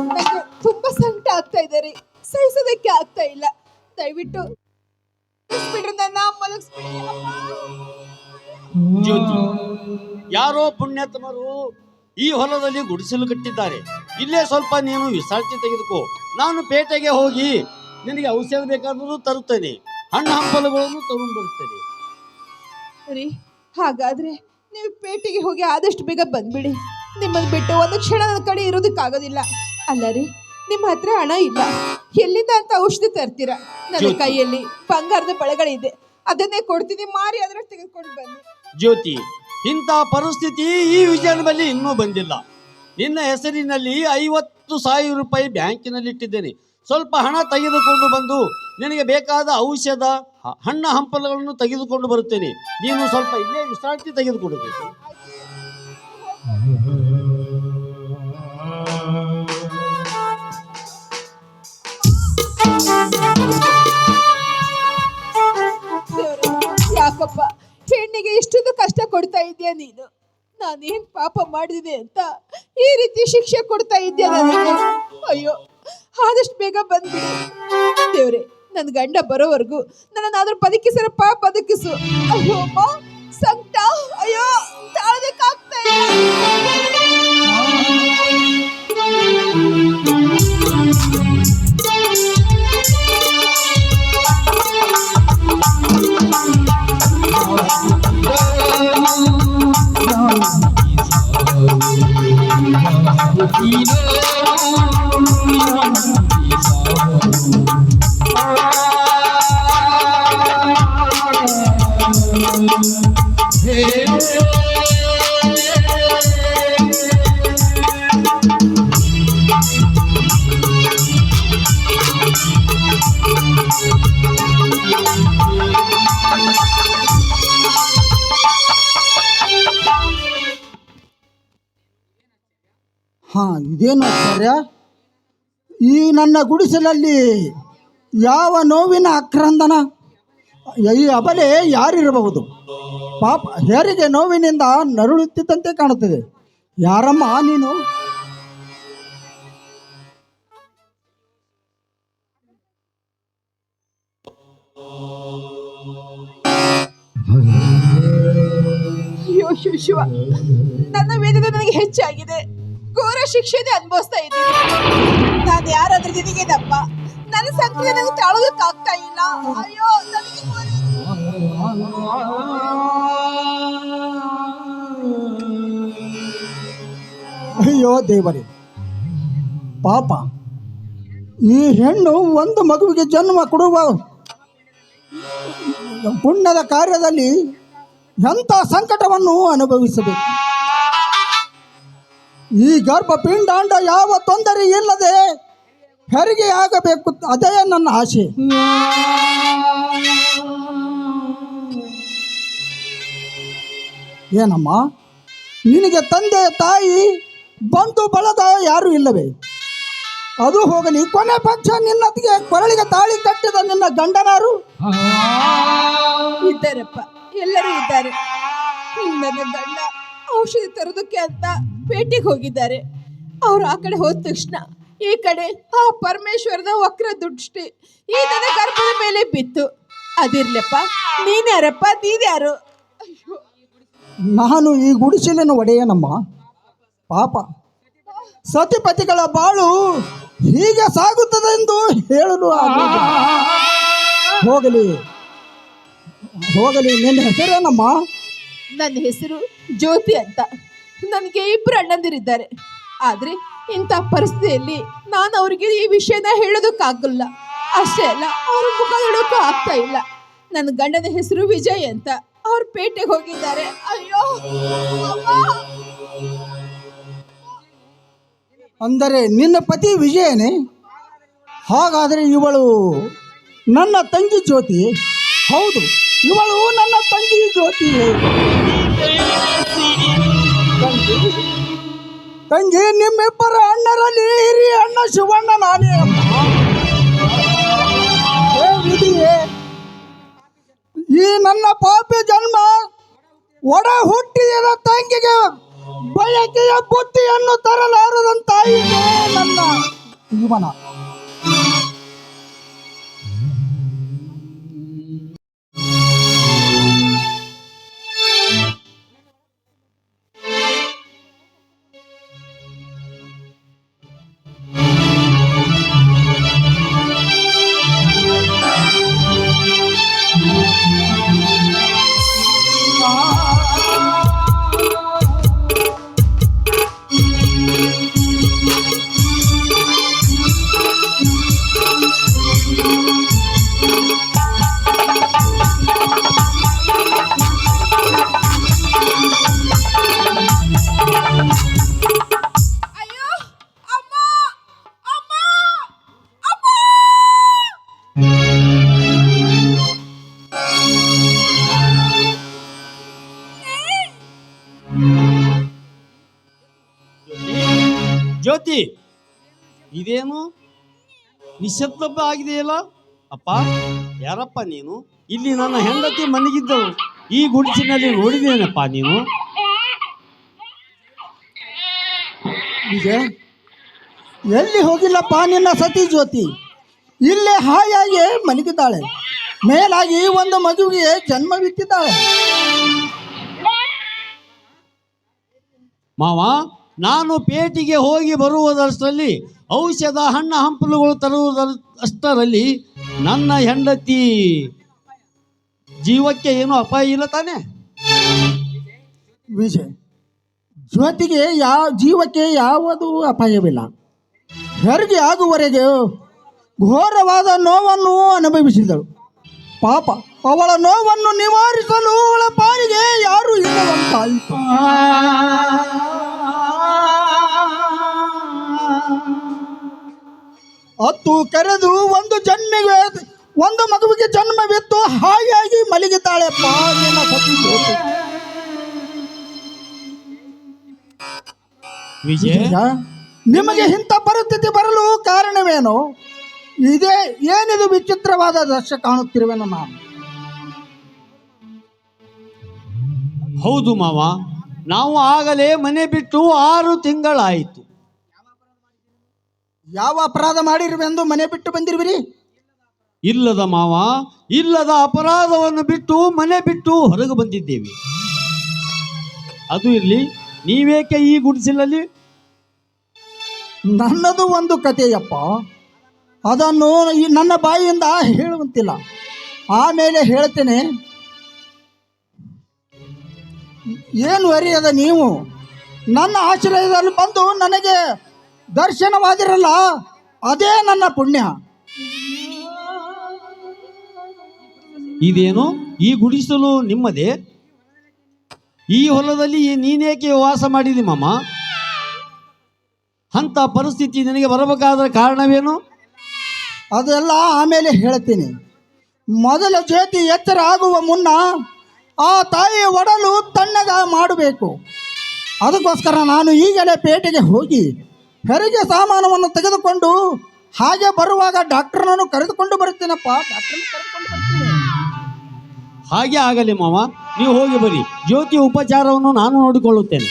ನಂಗೆ ತುಂಬಾ ಸಂಕಟ ಆಗ್ತಾ ಇದೆ ರೀ, ಸಹಿಸೋದಕ್ಕೆ ಆಗ್ತಾ ಇಲ್ಲ. ದಯವಿಟ್ಟು ಬಿಡ್ರಿ, ನನ್ನ ಮಲಗಿಸ್ಬಿಡಿ. ಜ್ಯೋತಿ, ಯಾರೋ ಪುಣ್ಯಾತ್ಮರು ಈ ಹೊಲದಲ್ಲಿ ಗುಡಿಸಲು ಕಟ್ಟಿದ್ದಾರೆ. ಇಲ್ಲೇ ಸ್ವಲ್ಪ ನೀನು ವಿಶ್ರಾಂತಿ ತೆಗೆದುಕೋ. ನಾನು ಪೇಟೆಗೆ ಹೋಗಿ ನಿನಗೆ ಔಷಧ ಬೇಕಾದರೂ ತರುತ್ತೇನೆ, ಹಣ್ಣು ಹಂಪಲುಗಳನ್ನು ತಗೊಂಡು ಬರುತ್ತೇನೆ. ರೀ, ಹಾಗಾದ್ರೆ ನೀವು ಪೇಟೆಗೆ ಹೋಗಿ ಆದಷ್ಟು ಬೇಗ ಬಂದ್ಬಿಡಿ. ನಿಮ್ಮನ್ನು ಬಿಟ್ಟು ಒಂದು ಕ್ಷಣ ನನ್ನ ಕಡೆ ಇರೋದಕ್ಕಾಗೋದಿಲ್ಲ. ಅಲ್ಲ ರೀ, ನಿಮ್ಮ ಹತ್ರ ಹಣ ಇಲ್ಲ, ಎಲ್ಲಿಂದ ಅಂತ ಔಷಧಿ ತರ್ತೀರಾ? ನನ್ನ ಕೈಯಲ್ಲಿ ಬಂಗಾರದ ಬಳೆಗಳಿದೆ, ಅದನ್ನೇ ಕೊಡ್ತೀನಿ, ಮಾರಿ ಅದರಷ್ಟು ತೆಗೆದುಕೊಂಡು ಬನ್ನಿ. ಜ್ಯೋತಿ, ಇಂಥ ಪರಿಸ್ಥಿತಿ ಈ ವಿಜಯನ ಬಳಿ ಇನ್ನೂ ಬಂದಿಲ್ಲ. ನಿನ್ನ ಹೆಸರಿನಲ್ಲಿ 50,000 ರೂಪಾಯಿ ಬ್ಯಾಂಕಿನಲ್ಲಿ ಇಟ್ಟಿದ್ದೇನೆ. ಸ್ವಲ್ಪ ಹಣ ತೆಗೆದುಕೊಂಡು ಬಂದು ನಿನಗೆ ಬೇಕಾದ ಔಷಧ ಹಣ್ಣು ಹಂಪಲುಗಳನ್ನು ತೆಗೆದುಕೊಂಡು ಬರುತ್ತೇನೆ. ನೀನು ಸ್ವಲ್ಪ ಇಲ್ಲೇ ವಿಶ್ರಾಂತಿ ತೆಗೆದುಕೊಡಬೇಕು. ಯಾಕಪ್ಪ ಹೆಣ್ಣಿಗೆ ಇಷ್ಟೊಂದು ಕಷ್ಟ ಕೊಡ್ತಾ ಇದೆಯಾ ನೀನು? ನಾನೇನ್ ಪಾಪ ಮಾಡಿದೆ ಅಂತ ಈ ರೀತಿ ಶಿಕ್ಷೆ ಕೊಡ್ತಾ ಇದೆಯಾ ನನಗೆ? ಅಯ್ಯೋ, ಆದಷ್ಟು ಬೇಗ ಬಂದ್ಬಿಡಿ ದೇವ್ರೆ. ನನ್ನ ಗಂಡ ಬರೋವರೆಗೂ ನನ್ನನ್ನಾದ್ರೂ ಬದುಕಿಸರಪ್ಪ, ಬದುಕಿಸು. ಅಯ್ಯೋ ಅಮ್ಮ, ಸಂಕಟ, ಅಯ್ಯೋ ತಾಳೋದಕ್ಕಾಗ್ತಾ ಇದೇನು ಆಚಾರ್ಯ? ಈ ನನ್ನ ಗುಡಿಸಲಲ್ಲಿ ಯಾವ ನೋವಿನ ಆಕ್ರಂದನ? ಈ ಅಬಲೆ ಯಾರಿರಬಹುದು? ಪಾಪ ಹೆರಿಗೆ ನೋವಿನಿಂದ ನರಳುತ್ತಿದ್ದಂತೆ ಕಾಣುತ್ತದೆ. ಯಾರಮ್ಮ ನೀನು? ಅಯ್ಯೋ ಶಿವ, ನನ್ನ ವೇದನೆ ನನಗೆ ಹೆಚ್ಚಾಗಿದೆ. ಘೋರ ಶಿಕ್ಷೆನೇ ಅನುಭವಿಸ್ತಾ ಇದ್ದೀನಿ. ನಾನು ಯಾರಾದ್ರೂ ನಿನಗೇನಪ್ಪ? ನನ್ನ ಸಂಕಟ ನನಗೆ ತಾಳೋದಕ್ಕಾಗ್ತಾ ಇಲ್ಲ. ಅಯ್ಯೋ ಅಯ್ಯೋ ದೇವರೇ, ಪಾಪ ಈ ಹೆಣ್ಣು ಒಂದು ಮಗುವಿಗೆ ಜನ್ಮ ಕೊಡುವ ಪುಣ್ಯದ ಕಾರ್ಯದಲ್ಲಿ ಎಂಥ ಸಂಕಟವನ್ನು ಅನುಭವಿಸಬೇಕು. ಈ ಗರ್ಭಪಿಂಡಾಂಡ ಯಾವ ತೊಂದರೆ ಇಲ್ಲದೆ ಹೆರಿಗೆ ಆಗಬೇಕು, ಅದೇ ನನ್ನ ಆಸೆ. ಏನಮ್ಮ, ನಿನಗೆ ತಂದೆ ತಾಯಿ ಬಂಧು ಬಳಗ ಯಾರು ಇಲ್ಲವೇ? ಅದು ಹೋಗಲಿ, ಕೊನೆ ಪಕ್ಷ ನಿನ್ನತ್ತಿಗೆ ಕೊರಳಿಗೆ ತಾಳಿ ಕಟ್ಟಿದ ನಿನ್ನ ಗಂಡನಾರು ಇದ್ದಾರಪ್ಪ, ಎಲ್ಲರೂ ಇದ್ದಾರೆ. ನನ್ನ ಗಂಡ ಔಷಧಿ ತರೋದಕ್ಕೆ ಅಂತ ಪೇಟೆಗೆ ಹೋಗಿದ್ದಾರೆ. ಅವ್ರು ಆ ಕಡೆ ಹೋದ ತಕ್ಷಣ ಈ ಕಡೆ ಆ ಪರಮೇಶ್ವರದ ವಕ್ರ ದೃಷ್ಟಿ ಈ ನನ್ನ ಗರ್ಭದ ಮೇಲೆ ಬಿತ್ತು. ಅದಿರ್ಲಪ್ಪ, ನೀನ್ಯಾರಪ್ಪ? ನೀನ್ಯಾರು? ನಾನು ಈ ಗುಡಿಸಲಿನ ಒಡೆಯನಮ್ಮ. ಪಾಪ ಸತಿಪತಿಗಳ ಬಾಳು ಹೀಗೆ ಸಾಗುತ್ತದೆಂದು ಹೇಳಲು ಹೋಗಲಿ ಹೋಗಲಿ. ನಿನ್ನ ಹೆಸರೇನಮ್ಮ? ನನ್ನ ಹೆಸರು ಜ್ಯೋತಿ ಅಂತ. ನನಗೆ 2 ಅಣ್ಣಂದಿರಿದ್ದಾರೆ. ಆದರೆ ಇಂಥ ಪರಿಸ್ಥಿತಿಯಲ್ಲಿ ನಾನು ಅವರಿಗೆ ಈ ವಿಷಯನ ಹೇಳೋದಕ್ಕಾಗಲ್ಲ. ಅಷ್ಟೇ ಅಲ್ಲ, ಅವ್ರ ಮುಖ ನೋಡೋಕ್ಕೂ ಆಗ್ತಾ ಇಲ್ಲ. ನನ್ನ ಗಂಡನ ಹೆಸರು ವಿಜಯ್ ಅಂತ. ಅವ್ರು ಪೇಟೆಗೆ ಹೋಗಿದ್ದಾರೆ. ಅಯ್ಯೋ ಅಂದರೆ ನಿನ್ನ ಪತಿ ವಿಜಯನೇ? ಹಾಗಾದರೆ ಇವಳು ನನ್ನ ತಂಗಿ ಜ್ಯೋತಿ. ಹೌದು, ಇವಳು ನನ್ನ ತಂಗಿ ಜ್ಯೋತಿ. ತಂಗಿ, ನಿಮ್ಮಿಬ್ಬರ ಅಣ್ಣರಲ್ಲಿ ಹಿರಿಯ ಅಣ್ಣ ಶಿವಣ್ಣ ನಾನೇ ಅಮ್ಮ. ಈ ನನ್ನ ಪಾಪಿ ಜನ್ಮ ಒಡ ಹುಟ್ಟಿದ ತಂಗಿಗೆ ಬಯಕೆಯ ಬುದ್ಧಿಯನ್ನು ತರಲಾರದಂತಾಯಿತು ನನ್ನ ಜೀವನ. ಅಯ್ಯೋ ಅಮ್ಮ ಅಮ್ಮ ಅಮ್ಮ ಜ್ಯೋತಿ, ಇದೇನು ನಿಶಬ್ದ ಆಗಿದೆಯಲ್ಲ? ಅಪ್ಪ, ಯಾರಪ್ಪ ನೀನು? ಇಲ್ಲಿ ನನ್ನ ಹೆಂಡತಿ ಮನೆಗಿದ್ದಳು, ಈ ಗುಡಿಸಿನಲ್ಲಿ ನೋಡಿದೇನಪ್ಪ ನೀನು? ವಿಜಯ್, ಎಲ್ಲಿ ಹೋಗಿಲ್ಲಪ್ಪ ನಿನ್ನ ಸತಿ ಜ್ಯೋತಿ. ಇಲ್ಲೇ ಹಾಯಾಗಿ ಮಲಗಿದ್ದಾಳೆ. ಮೇಲಾಗಿ ಒಂದು ಮಗುವಿಗೆ ಜನ್ಮವಿತ್ತಿದ್ದಾಳೆ. ಮಾವ, ನಾನು ಪೇಟೆಗೆ ಹೋಗಿ ಬರುವುದಷ್ಟರಲ್ಲಿ, ಔಷಧ ಹಣ್ಣು ಹಂಪಲುಗಳು ತರುವುದಷ್ಟರಲ್ಲಿ ನನ್ನ ಹೆಂಡತಿ ಜೀವಕ್ಕೆ ಏನು ಅಪಾಯ ಇಲ್ಲ ತಾನೆ? ವಿಜಯ್, ಜ್ಯೋತಿಗೆ ಜೀವಕ್ಕೆ ಯಾವುದೂ ಅಪಾಯವಿಲ್ಲ. ಹೆರಿಗೆ ಆಗುವವರೆಗೆ ಘೋರವಾದ ನೋವನ್ನು ಅನುಭವಿಸಿದಳು. ಪಾಪ, ಅವಳ ನೋವನ್ನು ನಿವಾರಿಸಲು ಅವಳ ಪಾಲಿಗೆ ಯಾರೂ ಇಲ್ಲದಂತಾಯಿತು. ಅತ್ತು ಕರೆದು ಒಂದು ಮಗುವಿಗೆ ಜನ್ಮವಿತ್ತು, ಹಾಯಾಗಿ ಮಲಗಿದ್ದಾಳೆ ಪಾಲಿನ ಸತಿ ಜ್ಯೋತಿ. ವಿಜಯ, ನಿಮಗೆ ಇಂಥ ಪರಿಸ್ಥಿತಿ ಬರಲು ಕಾರಣವೇನು? ಏನಿದು ವಿಚಿತ್ರವಾದ ದೃಶ್ಯ ಕಾಣುತ್ತಿರುವೆನು ನಾನು? ಹೌದು ಮಾವ, ನಾವು ಆಗಲೇ ಮನೆ ಬಿಟ್ಟು 6 ತಿಂಗಳಾಯಿತು. ಯಾವ ಅಪರಾಧ ಮಾಡಿರುವೆಂದು ಮನೆ ಬಿಟ್ಟು ಬಂದಿರುವಿರಿ? ಇಲ್ಲದ ಮಾವ, ಇಲ್ಲದ ಅಪರಾಧವನ್ನು ಬಿಟ್ಟು ಮನೆ ಬಿಟ್ಟು ಹೊರಗೆ ಬಂದಿದ್ದೇವೆ. ಅದು ಇರಲಿ, ನೀವೇಕೆ ಈ ಗುಡಿಸಲಲ್ಲಿ? ನನ್ನದು ಒಂದು ಕಥೆಯಪ್ಪ, ಅದನ್ನು ನನ್ನ ಬಾಯಿಯಿಂದ ಹೇಳುವಂತಿಲ್ಲ. ಆಮೇಲೆ ಹೇಳ್ತೇನೆ. ಏನು ಅರಿಯದ ನೀವು ನನ್ನ ಆಶ್ರಯದಲ್ಲಿ ಬಂದು ನನಗೆ ದರ್ಶನವಾದಿರಲ್ಲ, ಅದೇ ನನ್ನ ಪುಣ್ಯ. ಇದೇನು, ಈ ಗುಡಿಸಲು ನಿಮ್ಮದೇ? ಈ ಹೊಲದಲ್ಲಿ ನೀನೇಕೆ ವಾಸ ಮಾಡಿದಿ ಮಾಮ? ಅಂತ ಪರಿಸ್ಥಿತಿ ನಿನಗೆ ಬರಬೇಕಾದ ಕಾರಣವೇನು? ಅದೆಲ್ಲ ಆಮೇಲೆ ಹೇಳ್ತೀನಿ. ಮೊದಲ ಜ್ಯೋತಿ ಎಚ್ಚರ ಆಗುವ ಮುನ್ನ ಆ ತಾಯಿಯ ಒಡಲು ತಣ್ಣಗ ಮಾಡಬೇಕು. ಅದಕ್ಕೋಸ್ಕರ ನಾನು ಈಗಲೇ ಪೇಟೆಗೆ ಹೋಗಿ ಹೆರಿಗೆ ಸಾಮಾನವನ್ನು ತೆಗೆದುಕೊಂಡು ಹಾಗೆ ಬರುವಾಗ ಡಾಕ್ಟರ್ನನ್ನು ಕರೆದುಕೊಂಡು ಬರ್ತೀನಪ್ಪ. ಡಾಕ್ಟರ್ನ ಕರೆದುಕೊಂಡು ಬರ್ತೀನಿ. ಹಾಗೆ ಆಗಲಿ ಮಾವ, ನೀವು ಹೋಗಿ ಬರಿ. ಜ್ಯೋತಿ ಉಪಚಾರವನ್ನು ನಾನು ನೋಡಿಕೊಳ್ಳುತ್ತೇನೆ.